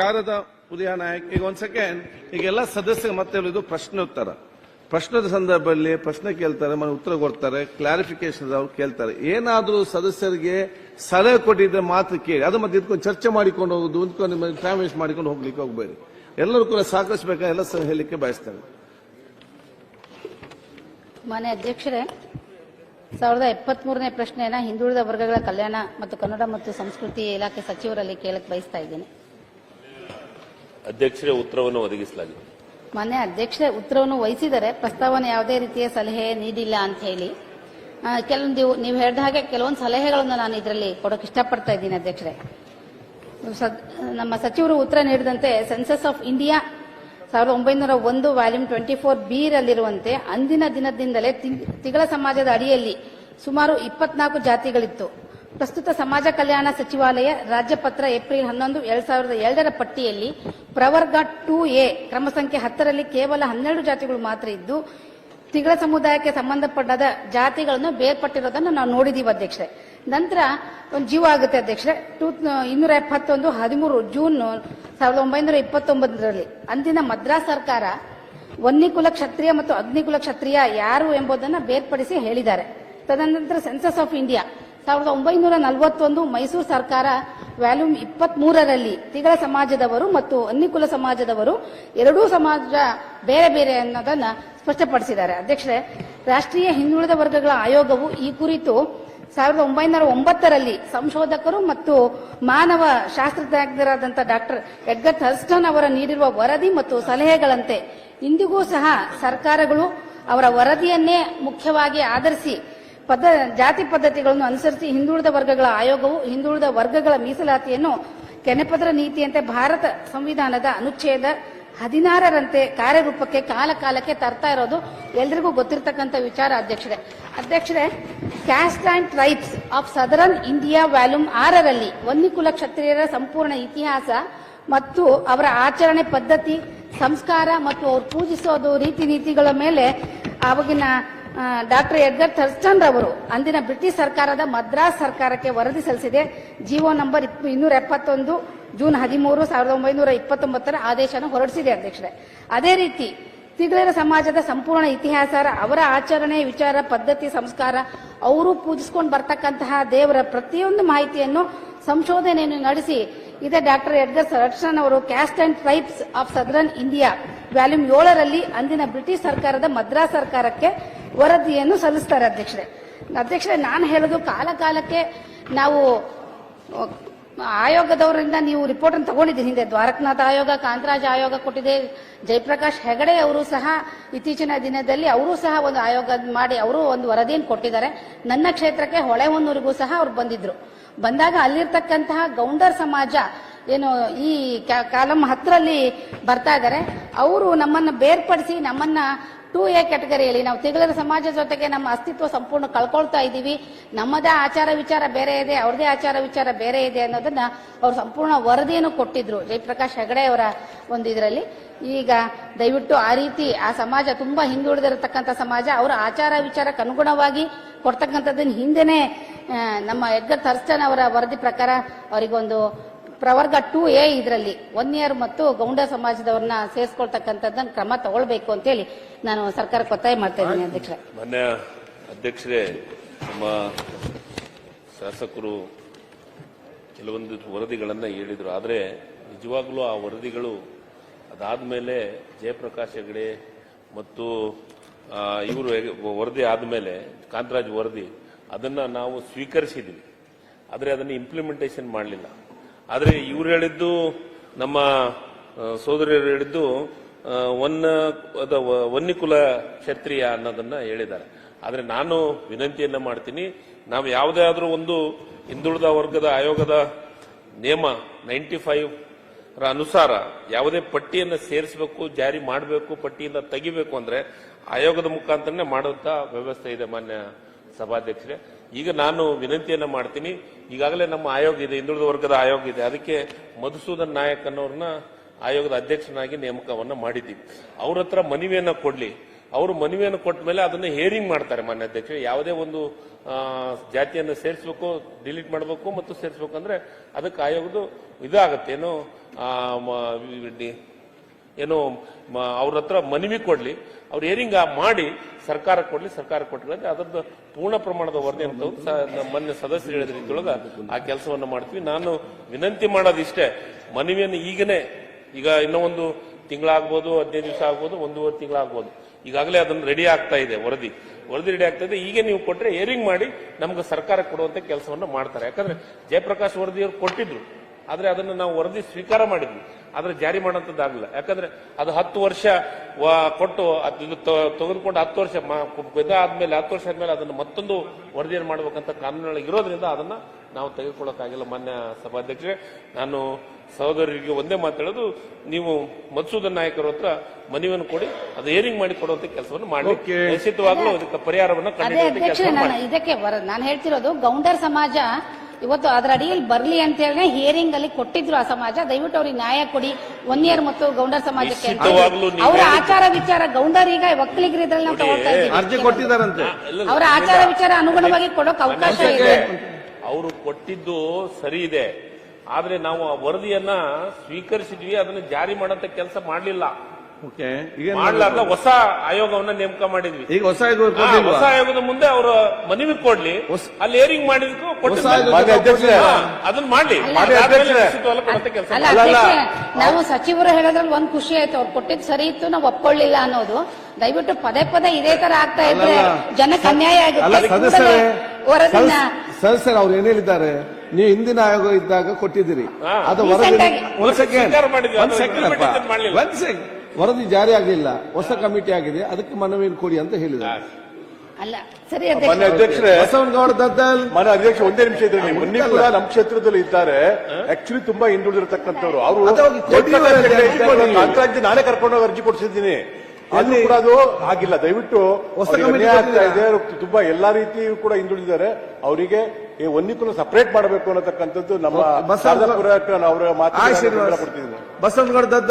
ಸರ್ಕಾರದ ಉದಯ ನಾಯಕ್ ಈಗ ಒಂದ್ ಸೆಕೆಂಡ್ ಈಗೆಲ್ಲ ಸದಸ್ಯರು ಮತ್ತೆ ಹೇಳಿದ್ದು ಪ್ರಶ್ನೋತ್ತರ ಸಂದರ್ಭದಲ್ಲಿ ಪ್ರಶ್ನೆ ಕೇಳ್ತಾರೆ, ಉತ್ತರ ಕೊಡ್ತಾರೆ, ಕ್ಲಾರಿಫಿಕೇಶನ್ ಅವ್ರು ಕೇಳ್ತಾರೆ. ಏನಾದ್ರೂ ಸದಸ್ಯರಿಗೆ ಸಲಹೆ ಕೊಟ್ಟಿದ್ರೆ ಮಾತ್ರ ಕೇಳಿ, ಅದು ಮತ್ತೆ ಇದ್ಕೊಂಡು ಚರ್ಚೆ ಮಾಡಿಕೊಂಡು ಹೋಗುದು, ಟೈಮ್ ವೇಸ್ಟ್ ಮಾಡಿಕೊಂಡು ಹೋಗ್ಲಿಕ್ಕೆ ಹೋಗ್ಬೇಡಿ. ಎಲ್ಲರೂ ಕೂಡ ಸಾಕಷ್ಟು ಎಲ್ಲ ಹೇಳಲಿಕ್ಕೆ ಬಯಸ್ತಾರೆ. ಮಾನ್ಯ ಅಧ್ಯಕ್ಷರೇ, 1073ನೇ ಪ್ರಶ್ನೆಯನ್ನ ಹಿಂದುಳಿದ ವರ್ಗಗಳ ಕಲ್ಯಾಣ ಮತ್ತು ಕನ್ನಡ ಮತ್ತು ಸಂಸ್ಕೃತಿ ಇಲಾಖೆ ಸಚಿವರಲ್ಲಿ ಕೇಳಕ್ ಬಯಸ್ತಾ ಇದ್ದೇನೆ. ಅಧ್ಯಕ್ಷರೇ, ಉತ್ತರವನ್ನು ಒದಗಿಸಲಾಗಿದೆ. ಮಾನ್ಯ ಅಧ್ಯಕ್ಷರೇ, ಉತ್ತರವನ್ನು ವಹಿಸಿದರೆ ಪ್ರಸ್ತಾವನೆ ಯಾವುದೇ ರೀತಿಯ ಸಲಹೆ ನೀಡಿಲ್ಲ ಅಂತ ಹೇಳಿ ಕೆಲವೊಂದು ನೀವು ಹೇಳಿದ ಹಾಗೆ ಕೆಲವೊಂದು ಸಲಹೆಗಳನ್ನು ನಾನು ಇದರಲ್ಲಿ ಕೊಡೋಕೆ ಇಷ್ಟಪಡ್ತಾ ಇದ್ದೀನಿ. ಅಧ್ಯಕ್ಷರೇ, ನಮ್ಮ ಸಚಿವರು ಉತ್ತರ ನೀಡಿದಂತೆ census of India 1901 volume 24B ರಲ್ಲಿರುವಂತೆ ಅಂದಿನ ದಿನದಿಂದಲೇ ತಿಗಳ ಸಮಾಜದ ಅಡಿಯಲ್ಲಿ ಸುಮಾರು 24 ಜಾತಿಗಳಿತ್ತು. ಪ್ರಸ್ತುತ ಸಮಾಜ ಕಲ್ಯಾಣ ಸಚಿವಾಲಯ ರಾಜ್ಯಪತ್ರ ಏಪ್ರಿಲ್ 11, 2007ರ ಪಟ್ಟಿಯಲ್ಲಿ ಪ್ರವರ್ಗ 2A ಕ್ರಮ ಸಂಖ್ಯೆ 10ರಲ್ಲಿ ಕೇವಲ 12 ಜಾತಿಗಳು ಮಾತ್ರ ಇದ್ದು ತಿಗಳ ಸಮುದಾಯಕ್ಕೆ ಸಂಬಂಧಪಟ್ಟಾದ ಜಾತಿಗಳನ್ನು ಬೇರ್ಪಟ್ಟಿರೋದನ್ನು ನಾವು ನೋಡಿದೀವಿ ಅಧ್ಯಕ್ಷರೇ. ನಂತರ ಒಂದು ಜೀವ ಆಗುತ್ತೆ ಅಧ್ಯಕ್ಷರೇ. 271 13 ಜೂನ್ 1929ರಲ್ಲಿ ಅಂದಿನ ಮದ್ರಾಸ್ ಸರ್ಕಾರ ವನ್ನಿಕುಲ ಕ್ಷತ್ರಿಯ ಮತ್ತು ಅಗ್ನಿಕುಲ ಕ್ಷತ್ರಿಯ ಯಾರು ಎಂಬುದನ್ನು ಬೇರ್ಪಡಿಸಿ ಹೇಳಿದ್ದಾರೆ. ತದನಂತರ ಸೆನ್ಸಸ್ ಆಫ್ ಇಂಡಿಯಾ 1941 ಮೈಸೂರು ಸರ್ಕಾರ ವ್ಯಾಲ್ಯೂಮ್ 23ರಲ್ಲಿ ತಿಗಳ ಸಮಾಜದವರು ಮತ್ತು ಅನ್ನಿಕುಲ ಸಮಾಜದವರು ಎರಡೂ ಸಮಾಜ ಬೇರೆ ಬೇರೆ ಅನ್ನೋದನ್ನ ಸ್ಪಷ್ಟಪಡಿಸಿದ್ದಾರೆ. ಅಧ್ಯಕ್ಷರೇ, ರಾಷ್ಟ್ರೀಯ ಹಿಂದುಳಿದ ವರ್ಗಗಳ ಆಯೋಗವು ಈ ಕುರಿತು 1909ರಲ್ಲಿ ಸಂಶೋಧಕರು ಮತ್ತು ಮಾನವ ಶಾಸ್ತ್ರಜ್ಞರಾದಂತಹ ಡಾಕ್ಟರ್ ಎಡ್ಗರ್ ಥರ್ಸ್ಟನ್ ಅವರ ನೀಡಿರುವ ವರದಿ ಮತ್ತು ಸಲಹೆಗಳಂತೆ ಇಂದಿಗೂ ಸಹ ಸರ್ಕಾರಗಳು ಅವರ ವರದಿಯನ್ನೇ ಮುಖ್ಯವಾಗಿ ಆಧರಿಸಿ ಜಾತಿ ಪದ್ಧತಿಗಳನ್ನು ಅನುಸರಿಸಿ ಹಿಂದುಳಿದ ವರ್ಗಗಳ ಆಯೋಗವು ಹಿಂದುಳಿದ ವರ್ಗಗಳ ಮೀಸಲಾತಿಯನ್ನು ಕೆನೆಪತ್ರ ನೀತಿಯಂತೆ ಭಾರತ ಸಂವಿಧಾನದ ಅನುಚ್ಛೇದ 16ರಂತೆ ಕಾರ್ಯರೂಪಕ್ಕೆ ಕಾಲಕ್ಕೆ ತರ್ತಾ ಇರೋದು ಎಲ್ರಿಗೂ ಗೊತ್ತಿರತಕ್ಕಂಥ ವಿಚಾರ. ಅಧ್ಯಕ್ಷರೇ, caste and tribes of southern India volume 6ರಲ್ಲಿ ವನ್ನಿಕುಲ ಕ್ಷತ್ರಿಯರ ಸಂಪೂರ್ಣ ಇತಿಹಾಸ ಮತ್ತು ಅವರ ಆಚರಣೆ ಪದ್ಧತಿ, ಸಂಸ್ಕಾರ ಮತ್ತು ಅವರು ಪೂಜಿಸೋದು ರೀತಿ ನೀತಿಗಳ ಮೇಲೆ ಆವಾಗಿನ ಡಾಕ್ಟರ್ ಎಡ್ಗರ್ ಥರ್ಸ್ಟನ್ ರವರು ಅಂದಿನ ಬ್ರಿಟಿಷ್ ಸರ್ಕಾರದ ಮದ್ರಾಸ್ ಸರ್ಕಾರಕ್ಕೆ ವರದಿ ಸಲ್ಲಿಸಿದೆ. ಜಿಒ ನಂಬರ್ 271 ಜೂನ್ 13, 1929ರ ಆದೇಶವನ್ನು ಹೊರಡಿಸಿದೆ. ಅಧ್ಯಕ್ಷರೇ, ಅದೇ ರೀತಿ ತಿಗಳರ ಸಮಾಜದ ಸಂಪೂರ್ಣ ಇತಿಹಾಸ, ಅವರ ಆಚರಣೆ, ವಿಚಾರ, ಪದ್ಧತಿ, ಸಂಸ್ಕಾರ, ಅವರು ಪೂಜಿಸಿಕೊಂಡು ಬರ್ತಕ್ಕಂತಹ ದೇವರ ಪ್ರತಿಯೊಂದು ಮಾಹಿತಿಯನ್ನು ಸಂಶೋಧನೆಯನ್ನು ನಡೆಸಿ ಇದೇ ಡಾಕ್ಟರ್ ಎಡ್ಗರ್ ಥರ್ಸ್ಟನ್ ಅವರು caste and tribes of southern India volume 7ರಲ್ಲಿ ಅಂದಿನ ಬ್ರಿಟಿಷ್ ಸರ್ಕಾರದ ಮದ್ರಾಸ್ ಸರ್ಕಾರಕ್ಕೆ ವರದಿಯನ್ನು ಸಲ್ಲಿಸ್ತಾರೆ. ಅಧ್ಯಕ್ಷರೇ, ನಾನು ಹೇಳೋದು ಕಾಲಕ್ಕೆ ನಾವು ಆಯೋಗದವರಿಂದ ನೀವು ರಿಪೋರ್ಟ್ ಅನ್ನು ತಗೊಂಡಿದ್ದೀನಿ. ಹಿಂದೆ ದ್ವಾರಕನಾಥ್ ಆಯೋಗ, ಕಾಂತರಾಜ್ ಆಯೋಗ ಕೊಟ್ಟಿದೆ. ಜಯಪ್ರಕಾಶ್ ಹೆಗಡೆ ಅವರು ಸಹ ಇತ್ತೀಚಿನ ದಿನದಲ್ಲಿ ಅವರು ಸಹ ಒಂದು ಆಯೋಗ ಮಾಡಿ ಅವರು ಒಂದು ವರದಿಯನ್ನು ಕೊಟ್ಟಿದ್ದಾರೆ. ನನ್ನ ಕ್ಷೇತ್ರಕ್ಕೆ ಹೊಳೆಹೊನ್ನೂರಿಗೂ ಸಹ ಅವರು ಬಂದಾಗ ಅಲ್ಲಿರ್ತಕ್ಕಂತಹ ಗೌಂಡರ್ ಸಮಾಜ ಏನು ಈ ಕಾಲಂ 10ರಲ್ಲಿ ಬರ್ತಾ ಇದ್ದಾರೆ. ಅವರು ನಮ್ಮನ್ನ ಬೇರ್ಪಡಿಸಿ ನಮ್ಮನ್ನ 2A ಕ್ಯಾಟಗರಿಯಲ್ಲಿ ನಾವು ತಿಗಳರ ಸಮಾಜ ಜೊತೆಗೆ ನಮ್ಮ ಅಸ್ತಿತ್ವ ಸಂಪೂರ್ಣ ಕಳ್ಕೊಳ್ತಾ ಇದ್ದೀವಿ, ನಮ್ಮದೇ ಆಚಾರ ವಿಚಾರ ಬೇರೆ ಇದೆ, ಅವ್ರದೇ ಆಚಾರ ವಿಚಾರ ಬೇರೆ ಇದೆ ಅನ್ನೋದನ್ನ ಅವರು ಸಂಪೂರ್ಣ ವರದಿಯನ್ನು ಕೊಟ್ಟಿದ್ರು ಜಯಪ್ರಕಾಶ್ ಹೆಗಡೆ ಅವರ ಒಂದು ಇದರಲ್ಲಿ. ಈಗ ದಯವಿಟ್ಟು ಆ ರೀತಿ ಆ ಸಮಾಜ ತುಂಬಾ ಹಿಂದುಳಿದಿರತಕ್ಕಂಥ ಸಮಾಜ, ಅವರ ಆಚಾರ ವಿಚಾರಕ್ಕೆ ಅನುಗುಣವಾಗಿ ಕೊಡ್ತಕ್ಕಂಥದ್ದನ್ನ ಹಿಂದೆನೆ ನಮ್ಮ ಎಡ್ಗರ್ ಥರ್ಸ್ಟನ್ ಅವರ ವರದಿ ಪ್ರಕಾರ ಅವರಿಗೊಂದು ಪ್ರವರ್ಗ 2A ಇದರಲ್ಲಿ 1 ಇಯರ್ ಮತ್ತು ಗೌಂಡ ಸಮಾಜದವ್ರನ್ನ ಸೇರಿಸ್ಕೊಳ್ತಕ್ಕಂಥದ್ದನ್ನ ಕ್ರಮ ತಗೊಳ್ಬೇಕು ಅಂತ ಹೇಳಿ ನಾನು ಸರ್ಕಾರಕ್ಕೆ ಒತ್ತಾಯ ಮಾಡ್ತಾ ಇದ್ದೀನಿ. ಅಧ್ಯಕ್ಷರೇ, ಮಾನ್ಯ ಅಧ್ಯಕ್ಷರೇ, ನಮ್ಮ ಶಾಸಕರು ಕೆಲವೊಂದು ವರದಿಗಳನ್ನ ಹೇಳಿದ್ರು. ಆದರೆ ನಿಜವಾಗ್ಲೂ ಆ ವರದಿಗಳು ಅದಾದ್ಮೇಲೆ ಜಯಪ್ರಕಾಶ್ ಹೆಗಡೆ ಮತ್ತು ಇವರು ವರದಿ ಆದ್ಮೇಲೆ ಕಾಂತರಾಜ್ ವರದಿ ಅದನ್ನ ನಾವು ಸ್ವೀಕರಿಸಿದ್ವಿ. ಆದರೆ ಅದನ್ನು ಇಂಪ್ಲಿಮೆಂಟೇಷನ್ ಮಾಡಲಿಲ್ಲ. ಆದರೆ ಇವ್ರು ಹೇಳಿದ್ದು, ನಮ್ಮ ಸೋದರಿಯರು ಹೇಳಿದ್ದು ವನ್ನಿಕುಲ ಕ್ಷತ್ರಿಯ ಅನ್ನೋದನ್ನ ಹೇಳಿದ್ದಾರೆ. ಆದರೆ ನಾನು ವಿನಂತಿಯನ್ನ ಮಾಡ್ತೀನಿ, ನಾವು ಯಾವುದೇ ಆದರೂ ಒಂದು ಹಿಂದುಳಿದ ವರ್ಗದ ಆಯೋಗದ ನಿಯಮ 95ರ ಅನುಸಾರ ಯಾವುದೇ ಪಟ್ಟಿಯನ್ನು ಸೇರಿಸಬೇಕು, ಜಾರಿ ಮಾಡಬೇಕು, ಪಟ್ಟಿಯಿಂದ ತೆಗಿಬೇಕು ಅಂದ್ರೆ ಆಯೋಗದ ಮುಖಾಂತರನೇ ಮಾಡುವಂತ ವ್ಯವಸ್ಥೆ ಇದೆ. ಮಾನ್ಯ ಸಭಾಧ್ಯಕ್ಷರೇ, ಈಗ ನಾನು ವಿನಂತಿಯನ್ನ ಮಾಡ್ತೀನಿ, ಈಗಾಗಲೇ ನಮ್ಮ ಆಯೋಗ ಇದೆ, ಹಿಂದುಳಿದ ವರ್ಗದ ಆಯೋಗ ಇದೆ, ಅದಕ್ಕೆ ಮಧುಸೂದನ್ ನಾಯಕ್ ಅನ್ನೋರ್ನ ಆಯೋಗದ ಅಧ್ಯಕ್ಷನಾಗಿ ನೇಮಕವನ್ನ ಮಾಡಿದ್ದೀವಿ. ಅವ್ರ ಹತ್ರ ಮನವಿಯನ್ನ ಕೊಡ್ಲಿ. ಅವರು ಮನವಿಯನ್ನು ಕೊಟ್ಟ ಮೇಲೆ ಅದನ್ನ ಹೇರಿಂಗ್ ಮಾಡ್ತಾರೆ ಮಾನ್ಯ ಅಧ್ಯಕ್ಷ. ಯಾವುದೇ ಒಂದು ಜಾತಿಯನ್ನು ಸೇರಿಸಬೇಕು, ಡಿಲೀಟ್ ಮಾಡಬೇಕು ಮತ್ತು ಸೇರಿಸಬೇಕು ಅಂದ್ರೆ ಅದಕ್ಕೆ ಆಯೋಗದ ಇದಾಗತ್ತೆ. ಏನೋ ಅವ್ರ ಹತ್ರ ಮನವಿ ಕೊಡ್ಲಿ, ಅವ್ರು ಹೇರಿಂಗ್ ಮಾಡಿ ಸರ್ಕಾರ ಕೊಡ್ಲಿ, ಸರ್ಕಾರ ಕೊಟ್ಟರೆ ಅದರದ್ದು ಪೂರ್ಣ ಪ್ರಮಾಣದ ವರದಿ ಅಂತ ಮೊನ್ನೆ ಸದಸ್ಯರು ಹೇಳಿದ ರೀತಿಯೊಳಗ ಆ ಕೆಲಸವನ್ನು ಮಾಡ್ತೀವಿ. ನಾನು ವಿನಂತಿ ಮಾಡೋದಿಷ್ಟೇ, ಮನವಿಯನ್ನು ಈಗ ಇನ್ನೂ ಒಂದು ತಿಂಗಳಾಗ್ಬೋದು, 15 ದಿವಸ ಆಗ್ಬೋದು, 1.5 ತಿಂಗಳಾಗ್ಬೋದು. ಈಗಾಗಲೇ ಅದನ್ನು ರೆಡಿ ಆಗ್ತಾ ಇದೆ, ವರದಿ ರೆಡಿ ಆಗ್ತಾ ಇದೆ. ಈಗ ನೀವು ಕೊಟ್ರೆ ಹೇರಿಂಗ್ ಮಾಡಿ ನಮ್ಗೆ ಸರ್ಕಾರ ಕೊಡುವಂತ ಕೆಲಸವನ್ನು ಮಾಡ್ತಾರೆ. ಯಾಕಂದ್ರೆ ಜಯಪ್ರಕಾಶ್ ವರದಿಯವರು ಕೊಟ್ಟಿದ್ರು, ಆದ್ರೆ ಅದನ್ನು ನಾವು ವರದಿ ಸ್ವೀಕಾರ ಮಾಡಿದ್ವಿ, ಆದ್ರೆ ಜಾರಿ ಮಾಡೋಂಥದ್ದಾಗಲಿಲ್ಲ. ಯಾಕಂದ್ರೆ ಅದು 10 ವರ್ಷ ಕೊಟ್ಟು ತೆಗೆದುಕೊಂಡು 10 ವರ್ಷ ಇದಾದ್ಮೇಲೆ 10 ವರ್ಷ ಆದ್ಮೇಲೆ ಅದನ್ನು ಮತ್ತೊಂದು ವರದಿಯನ್ನು ಮಾಡ್ಬೇಕಂತ ಕಾನೂನೊಳಗೆ ಇರೋದ್ರಿಂದ ಅದನ್ನ ನಾವು ತೆಗೆದುಕೊಳ್ಳಕ್ಕಾಗಿಲ್ಲ. ಮಾನ್ಯ ಸಭಾಧ್ಯಕ್ಷರೇ, ನಾನು ಸಹೋದರರಿಗೆ ಒಂದೇ ಮಾತಾಡೋದು, ನೀವು ಮಧುಸೂದನ್ ನಾಯಕರ ಹತ್ರ ಮನವಿಯನ್ನು ಕೊಡಿ, ಅದು ಹೇರಿಂಗ್ ಮಾಡಿ ಕೊಡುವಂತ ಕೆಲಸವನ್ನು ಮಾಡಿ, ನಿಶ್ಚಿತವಾಗ್ಲೂ ಅದಕ್ಕೆ ಪರಿಹಾರವನ್ನು ಇದಕ್ಕೆ ನಾನು ಹೇಳ್ತಿರೋದು, ಗೌಂಡರ್ ಸಮಾಜ ಇವತ್ತು ಅದರ ಅಡಿಯಲ್ಲಿ ಬರ್ಲಿ ಅಂತ ಹೇಳಿ ಹಿಯರಿಂಗ್ ಅಲ್ಲಿ ಕೊಟ್ಟಿದ್ರು ಆ ಸಮಾಜ. ದಯವಿಟ್ಟು ಅವ್ರಿಗೆ ನ್ಯಾಯ ಕೊಡಿ. 1 ಇಯರ್ ಮತ್ತು ಗೌಂಡರ್ ಸಮಾಜಕ್ಕೆ ಅವರ ಆಚಾರ ವಿಚಾರ, ಗೌಂಡರ್ ಈಗ ಒಕ್ಕಲಿಗರ ಇದ್ರಲ್ಲಿ ನಾವು ತಗೊಳ್ತಾ ಇದ್ದೀವಿ, ಅರ್ಜಿ ಕೊಟ್ಟಿದ್ದಾರಂತೆ, ಅವರ ಆಚಾರ ವಿಚಾರ ಅನುಗುಣವಾಗಿ ಕೊಡೋಕೆ ಅವಕಾಶ ಇದೆ. ಅವರು ಕೊಟ್ಟಿದ್ದು ಸರಿ ಇದೆ, ಆದ್ರೆ ನಾವು ಆ ವರದಿಯನ್ನ ಸ್ವೀಕರಿಸಿದ್ವಿ, ಅದನ್ನ ಜಾರಿ ಮಾಡಂತ ಕೆಲಸ ಮಾಡಲಿಲ್ಲ. ಮಾಡ್ಲಾರ್ದ ಹೊಸ ಆಯೋಗವನ್ನ ನೇಮಕ ಮಾಡಿದ್ವಿ. ಈಗ ಹೊಸ ಆಯೋಗದ ಮುಂದೆ ಅವರು ಮನವಿ ಕೊಡ್ಲಿ, ಅಲ್ಲಿ ಹೇರಿಂಗ್ ಮಾಡಿದ್ಕು ಅದನ್ನ ಮಾಡ್ಲಿ. ನಾವು ಸಚಿವರು ಹೇಳೋದ್ರಲ್ಲಿ ಒಂದ್ ಖುಷಿ ಆಯ್ತು, ಅವ್ರು ಕೊಟ್ಟಿದ್ ಸರಿ ಇತ್ತು, ನಾವು ಒಪ್ಕೊಳ್ಳಿಲ್ಲ ಅನ್ನೋದು. ದಯವಿಟ್ಟು ಪದೇ ಪದೇ ಇದೇ ತರ ಆಗ್ತಾ ಇದ್ರೆ ಜನಕ್ಕೆ ಅನ್ಯಾಯ ಆಗುತ್ತೆ. ಸರ್ ಅವ್ರು ಏನ್ ಹೇಳಿದ್ದಾರೆ, ನೀವು ಹಿಂದಿನ ಆಯೋಗ ಇದ್ದಾಗ ಕೊಟ್ಟಿದ್ದೀರಿ, ಅದು ವರದಿ ಜಾರಿ ಆಗಲಿಲ್ಲ, ಹೊಸ ಕಮಿಟಿ ಆಗಿದೆ, ಅದಕ್ಕೆ ಮನವಿಯನ್ನು ಕೊಡಿ ಅಂತ ಹೇಳಿದ್ದಾರೆ. ಅಲ್ಲ ಸರಿ ಅಧ್ಯಕ್ಷರೇ, ಬಸವನಗೌಡ ದದ್ದಲ್ ಮನೆ ಅಧ್ಯಕ್ಷ ಒಂದೇ ನಿಮಿಷ ಇದ್ರೆ ಮೊನ್ನೆ ಕೂಡ ನಮ್ಮ ಕ್ಷೇತ್ರದಲ್ಲಿ ಇದ್ದಾರೆ, ಆಕ್ಚುಲಿ ತುಂಬಾ ಹಿಂದುಳಿದಿರತಕ್ಕಂಥವ್ರು. ಅವರು ನಾನೇ ಕರ್ಕೊಂಡೋಗಿ ಅರ್ಜಿ ಕೊಡಿಸಿದ್ದೀನಿ, ಅಲ್ಲಿ ಕೂಡ ಅದು ಆಗಿಲ್ಲ. ದಯವಿಟ್ಟು ಆಗ್ತಾ ಇದೆ, ತುಂಬಾ ಎಲ್ಲಾ ರೀತಿಯೂ ಕೂಡ ಹಿಂದುಳಿದಿದ್ದಾರೆ. ಅವರಿಗೆ ಒಂದಿಕ್ಕೂ ಸಪರೇಟ್ ಮಾಡಬೇಕು ಅನ್ನತಕ್ಕಂಥದ್ದು ನಮ್ಮ ಅವರ ಮಾತು. ಬಸವನಗೌಡ ದದ್ದಲ್